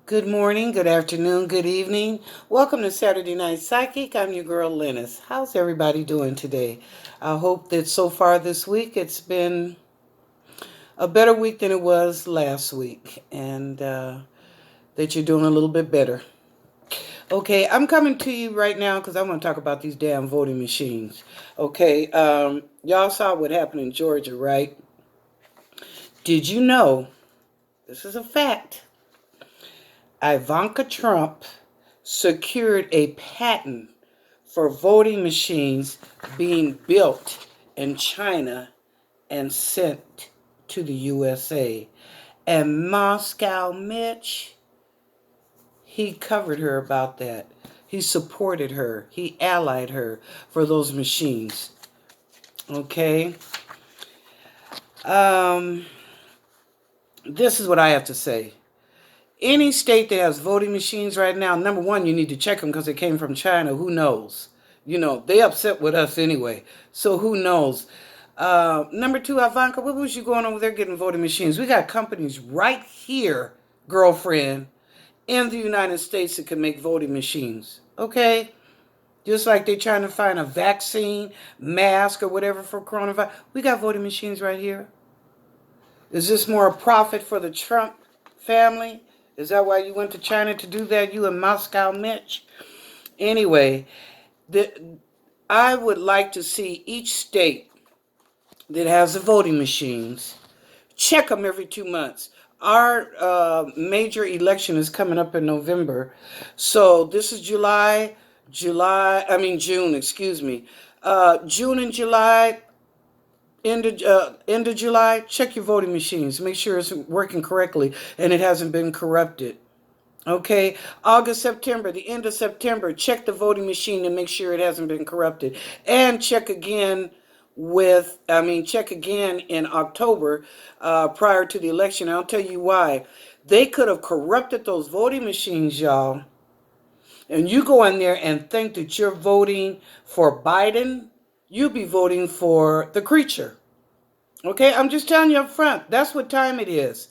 Good morning, good afternoon, good evening. Welcome to Saturday Night Psychic. I'm your girl, Lennis. How's everybody doing today? I hope that so far this week it's been a better week than it was last week and that you're doing a little bit better. Okay, I'm coming to you right now because I want to talk about these damn voting machines. Okay, y'all saw what happened in Georgia, right? Did you know, this is a fact, Ivanka Trump secured a patent for voting machines being built in China and sent to the USA. And Moscow Mitch, he covered her about that. He supported her. He allied her for those machines. Okay? Um, this is what I have to say. Any state that has voting machines right now, number one, you need to check them because they came from China. Who knows? You know, they upset with us anyway. So who knows? Number two, Ivanka, what was you going over there getting voting machines? We got companies right here, girlfriend, in the United States that can make voting machines. Okay? Just like they're trying to find a vaccine, mask, or whatever for coronavirus. We got voting machines right here. Is this more a profit for the Trump family? Is that why you went to China to do that? You in Moscow, Mitch? Anyway, I would like to see each state that has the voting machines check them every 2 months. Our major election is coming up in November. So this is June, excuse me. June and July, end of July, check your voting machines. Make sure it's working correctly and it hasn't been corrupted. Okay, August, September, the end of September, check the voting machine and make sure it hasn't been corrupted. And check again check again in October prior to the election. I'll tell you why. They could have corrupted those voting machines, y'all. And you go in there and think that you're voting for Biden, you'll be voting for the creature. Okay, I'm just telling you up front. That's what time it is.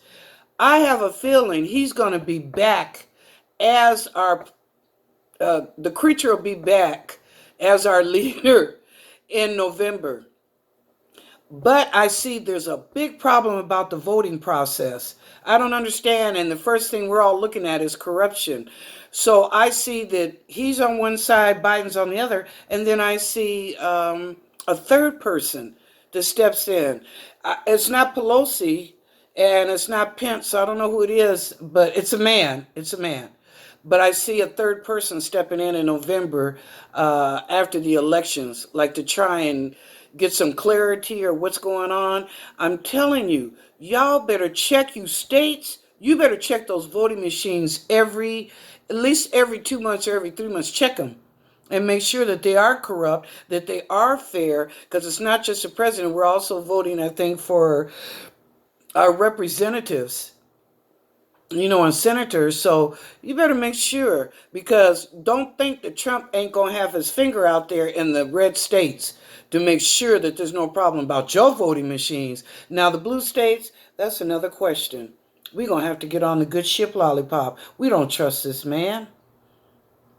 I have a feeling he's going to be back as the creature will be back as our leader in November. But I see there's a big problem about the voting process. I don't understand. And the first thing we're all looking at is corruption. So I see that he's on one side, Biden's on the other. And then I see a third person that steps in. It's not Pelosi and it's not Pence. So I don't know who it is, but it's a man. It's a man. But I see a third person stepping in November after the elections, like to try and get some clarity or what's going on. I'm telling you, y'all better check, you states. You better check those voting machines at least every 2 months or every 3 months. Check them and make sure that they are corrupt, that they are fair, because it's not just the president. We're also voting, I think, for our representatives, and senators. So you better make sure, because don't think that Trump ain't going to have his finger out there in the red states to make sure that there's no problem about your voting machines. Now, the blue states, that's another question. We're going to have to get on the good ship, Lollipop. We don't trust this man.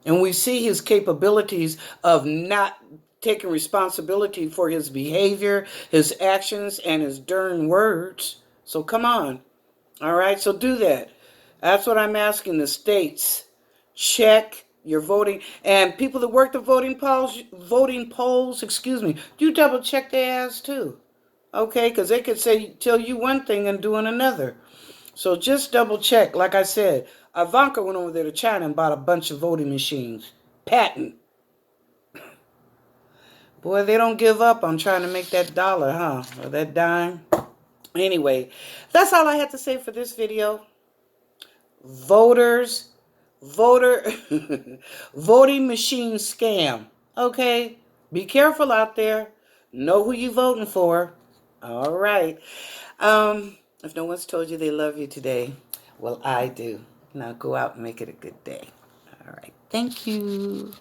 And we see his capabilities of not taking responsibility for his behavior, his actions, and his darn words. So come on. All right, so do that. That's what I'm asking the states. Check your voting, and people that work the voting polls, you double check their ass too. Okay, because they could tell you one thing and doing another. So just double check. Like I said, Ivanka went over there to China and bought a bunch of voting machines. Patent. Boy, they don't give up on trying to make that dollar, huh? Or that dime. Anyway, that's all I had to say for this video. Voters, voter, voting machine scam. Okay, be careful out there. Know who you voting for. All right. If no one's told you they love you today, well, I do. Now go out and make it a good day. All right. Thank you.